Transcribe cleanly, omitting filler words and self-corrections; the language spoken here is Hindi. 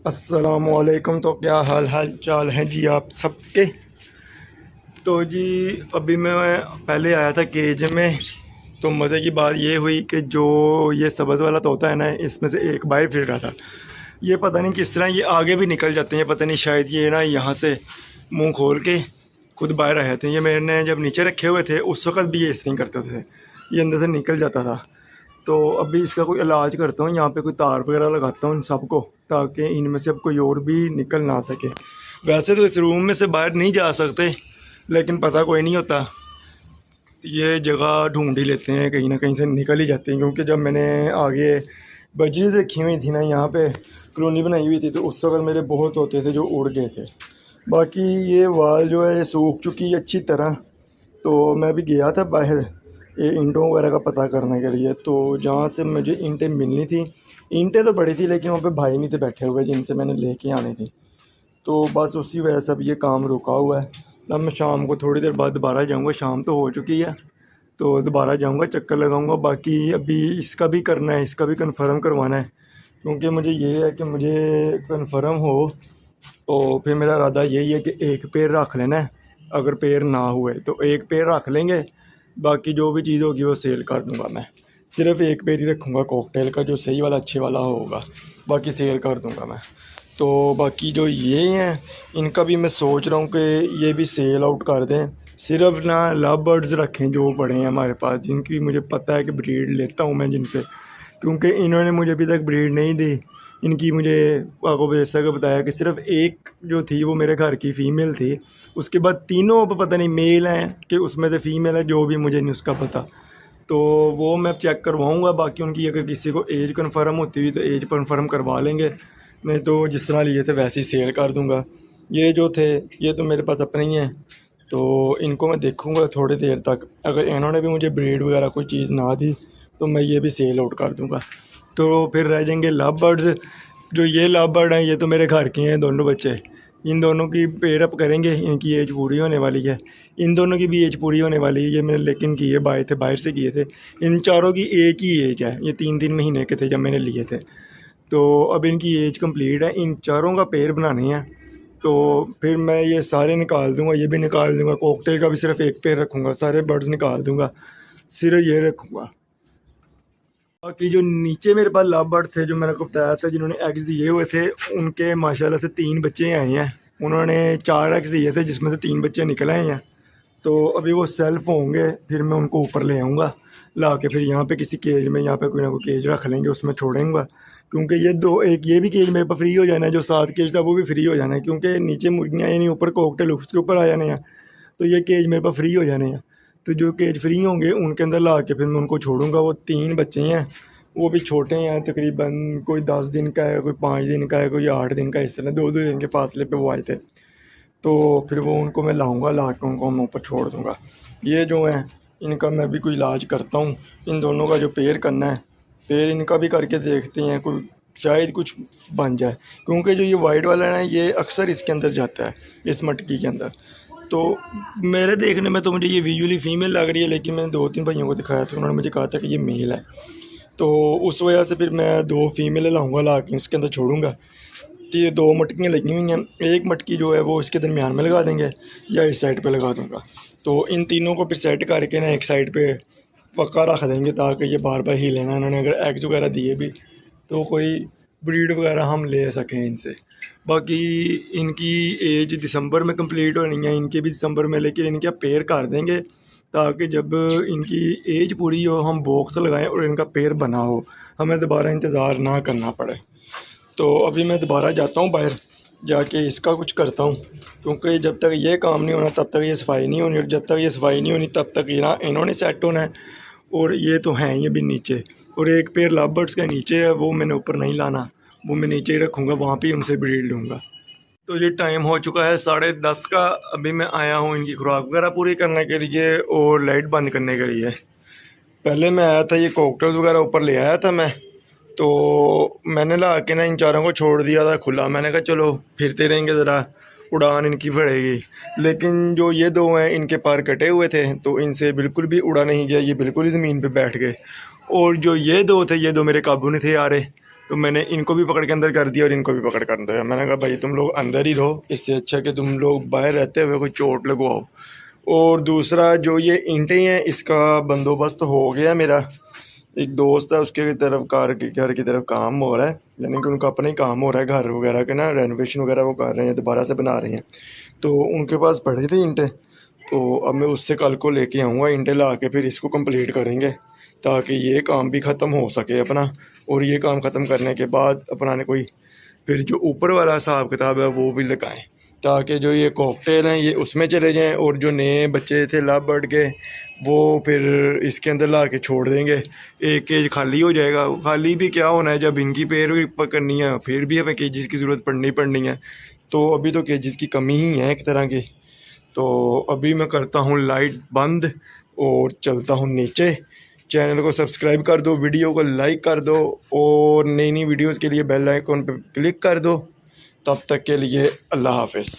अस्सलामुअलैकुम। तो क्या हाल चाल हैं जी आप सबके। तो जी अभी मैं पहले आया था केज में। तो मज़े की बात ये हुई कि जो ये सब्ज़ वाला तोता है ना, इसमें से एक बाहर फिर रहा था। ये पता नहीं किस तरह ये आगे भी निकल जाते हैं, पता नहीं शायद ये ना यहाँ से मुंह खोल के खुद बाहर आए थे। ये मैंने जब नीचे रखे हुए थे उस वक्त भी ये इस तरह करते थे, ये अंदर से निकल जाता था। तो अभी इसका कोई इलाज करता हूँ, यहाँ पे कोई तार वगैरह लगाता हूँ इन सबको, ताकि इनमें से अब कोई और भी निकल ना सके। वैसे तो इस रूम में से बाहर नहीं जा सकते, लेकिन पता कोई नहीं होता, ये जगह ढूंढ ही लेते हैं, कहीं ना कहीं से निकल ही जाते हैं। क्योंकि जब मैंने आगे बजरीज रखी हुई थी ना, यहाँ पे कॉलोनी बनाई हुई थी, तो उस वक्त मेरे बहुत होते थे जो उड़ गए थे। बाकी ये वाल जो है सूख चुकी है अच्छी तरह। तो मैं भी गया था बाहर ये ईंटों वगैरह का पता करने के लिए। तो जहाँ से मुझे ईंटें मिलनी थी, ईंटें तो बड़ी थी लेकिन वहाँ पे भाई नहीं थे बैठे हुए जिनसे मैंने लेके आनी थी। तो बस उसी वजह से अब ये काम रुका हुआ है। अब मैं शाम को थोड़ी देर बाद दोबारा जाऊँगा, शाम तो हो चुकी है, तो दोबारा जाऊँगा, चक्कर लगाऊँगा। बाकी अभी इसका भी करना है, इसका भी कन्फर्म करवाना है, क्योंकि मुझे ये है कि मुझे कन्फर्म हो। तो फिर मेरा इरादा यही है कि एक पेड़ रख लेना है, अगर पेड़ ना हुए तो एक पेड़ रख लेंगे। बाकी जो भी चीज़ होगी वो सेल कर दूंगा मैं। सिर्फ़ एक पेड़ ही रखूँगा कॉकटेल का, जो सही वाला अच्छे वाला होगा, बाकी सेल कर दूंगा मैं। तो बाकी जो ये हैं इनका भी मैं सोच रहा हूँ कि ये भी सेल आउट कर दें। सिर्फ ना लव बर्ड्स रखें जो पड़े हैं हमारे पास, जिनकी मुझे पता है कि ब्रीड लेता हूँ मैं जिनसे, क्योंकि इन्होंने मुझे अभी तक ब्रीड नहीं दी। इनकी मुझे आपको जैसा कि बताया कि सिर्फ एक जो थी वो मेरे घर की फ़ीमेल थी, उसके बाद तीनों पता नहीं मेल हैं कि उसमें से फ़ीमेल है, जो भी मुझे नहीं उसका पता। तो वो मैं चेक करवाऊँगा। बाकी उनकी अगर किसी को एज कन्फर्म होती हुई तो एज कन्फर्म करवा लेंगे, नहीं तो जिस तरह लिए थे वैसे ही सेल कर दूँगा। ये जो थे ये तो मेरे पास अपने ही हैं, तो इनको मैं देखूँगा थोड़ी देर तक। अगर इन्होंने भी मुझे ब्रीड वगैरह कोई चीज़ ना दी तो मैं ये भी सेल आउट कर दूँगा। तो फिर रह जाएंगे लव बर्ड्स। जो ये लव बर्ड हैं ये तो मेरे घर के हैं दोनों बच्चे। इन दोनों की पेयर अप करेंगे, इनकी एज पूरी होने वाली है। इन दोनों की भी एज पूरी होने वाली है। ये मैंने लेकिन किए बाहर से किए थे। इन चारों की एक ही एज है, ये 3-3 महीने के थे जब मैंने लिए थे। तो अब इनकी एज कंप्लीट है, इन चारों का पेयर बनाने हैं। तो फिर मैं ये सारे निकाल दूंगा, ये भी निकाल दूंगा, कॉकटेल का भी सिर्फ एक पेयर रखूँगा, सारे बर्ड्स निकाल दूंगा, सिर्फ ये रखूँगा। बाकी जो नीचे मेरे पास लव बर्ड थे जो मैंने आपको बताया था, जिन्होंने एग्स दिए हुए थे, उनके माशाल्लाह से 3 बच्चे आए हैं। उन्होंने 4 एग्स दिए थे जिसमें से 3 बच्चे निकल आए हैं। तो अभी वो सेल्फ होंगे, फिर मैं उनको ऊपर ले आऊँगा ला के, फिर यहाँ पे किसी केज में, यहाँ पे कोई ना कोई केज रख लेंगे, उसमें छोड़ेंगे। क्योंकि ये दो, एक ये भी केज मेरे पास फ्री हो जाना है, जो 7 केज था वो भी फ्री हो जाना है, क्योंकि नीचे मुर्गियाँ यानी ऊपर कॉकटेल उसके ऊपर आ जाने हैं। तो ये केज मेरे पास फ्री हो जाने हैं। तो जो केज फ्री होंगे उनके अंदर ला के फिर मैं उनको छोड़ूंगा। वो 3 बच्चे हैं, वो भी छोटे हैं तकरीबन, कोई 10 दिन का है, कोई 5 दिन का है, कोई 8 दिन का, इस तरह 2-2 दिन के फासले पे वो आए थे। तो फिर वो उनको मैं लाऊंगा, ला के उनको मैं ऊपर छोड़ दूंगा। ये जो हैं इनका मैं भी कोई इलाज करता हूँ। इन दोनों का जो पेयर करना है, पेयर इनका भी करके देखते हैं, कोई शायद कुछ बन जाए। क्योंकि जो ये वाइट वाला है ना, ये अक्सर इसके अंदर जाता है, इस मटकी के अंदर। तो मेरे देखने में तो मुझे ये विजुअली फ़ीमेल लग रही है, लेकिन मैंने 2-3 भाइयों को दिखाया था, उन्होंने मुझे कहा था कि ये मेल है। तो उस वजह से फिर मैं 2 फीमेल लाऊंगा, ला के इसके अंदर छोड़ूंगा। तो ये 2 मटकियाँ लगी हुई हैं, एक मटकी जो है वो इसके दरमियान में लगा देंगे या इस साइड पे लगा दूंगा। तो इन तीनों को फिर सेट करके ना एक साइड पे पक्का रख देंगे, ताकि ये बार बार हिले ना। इन्होंने अगर एग्स वगैरह दिए भी तो कोई ब्रीड वगैरह हम ले सकें इनसे। बाकी इनकी एज दिसंबर में कंप्लीट होनी है, इनके भी दिसंबर में, लेकिन इनके पेयर कर देंगे ताकि जब इनकी एज पूरी हो हम बॉक्स लगाएं और इनका पेयर बना हो, हमें दोबारा इंतज़ार ना करना पड़े। तो अभी मैं दोबारा जाता हूँ बाहर, जाके इसका कुछ करता हूँ, क्योंकि जब तक ये काम नहीं होना तब तक ये सफाई नहीं होनी, और जब तक ये सफाई नहीं होनी तब तक ये ना इन्होंने सेट होना है। और ये तो हैं ये भी नीचे, और एक पेयर लव बर्ड्स का नीचे है, वो मैंने ऊपर नहीं लाना, वो मैं नीचे ही रखूँगा, वहाँ पे उनसे ब्रीड लूँगा। तो ये टाइम हो चुका है 10:30 का। अभी मैं आया हूँ इनकी खुराक वगैरह पूरी करने के लिए और लाइट बंद करने के लिए। पहले मैं आया था, ये कॉकटेल्स वगैरह ऊपर ले आया था मैं, तो मैंने ला के ना इन चारों को छोड़ दिया था खुला। मैंने कहा चलो फिरते रहेंगे, ज़रा उड़ान इनकी पड़ेगी। लेकिन जो ये 2 हैं इनके पर कटे हुए थे, तो इनसे बिल्कुल भी उड़ा नहीं गया, ये बिल्कुल ही ज़मीन पे बैठ गए। और जो ये 2 थे, ये 2 मेरे काबू नहीं थे आ रहे, तो मैंने इनको भी पकड़ के अंदर कर दिया और इनको भी पकड़ कर अंदर। मैंने कहा भाई तुम लोग अंदर ही रहो, इससे अच्छा कि तुम लोग बाहर रहते हुए कोई चोट लगवाओ। और दूसरा जो ये ईंटें हैं इसका बंदोबस्त हो गया मेरा। एक दोस्त है उसके तरफ घर की तरफ काम हो रहा है, यानी कि उनका अपना ही काम हो रहा है घर वगैरह के ना, रेनोवेशन वगैरह वो कर रहे हैं, दोबारा से बना रहे हैं। तो उनके पास पड़े थे ईंटें, तो अब मैं उससे कल को लेके आऊँगा ईंटें ला के, फिर इसको कंप्लीट करेंगे ताकि ये काम भी ख़त्म हो सके अपना। और ये काम ख़त्म करने के बाद अपना ने कोई फिर जो ऊपर वाला हिसाब किताब है वो भी लगाएं, ताकि जो ये कॉकटेल हैं ये उसमें चले जाएं और जो नए बच्चे थे लव बर्ड के वो फिर इसके अंदर ला के छोड़ देंगे। एक केज खाली हो जाएगा। खाली भी क्या होना है, जब इनकी पेड़ पकड़नी है फिर भी हमें केजेस की ज़रूरत पड़नी है। तो अभी तो केजेस की कमी ही है एक तरह की। तो अभी मैं करता हूँ लाइट बंद और चलता हूँ नीचे। चैनल को सब्सक्राइब कर दो, वीडियो को लाइक कर दो और नई वीडियोज़ के लिए बेल आइकॉन पर क्लिक कर दो। तब तक के लिए अल्लाह हाफ़िज़।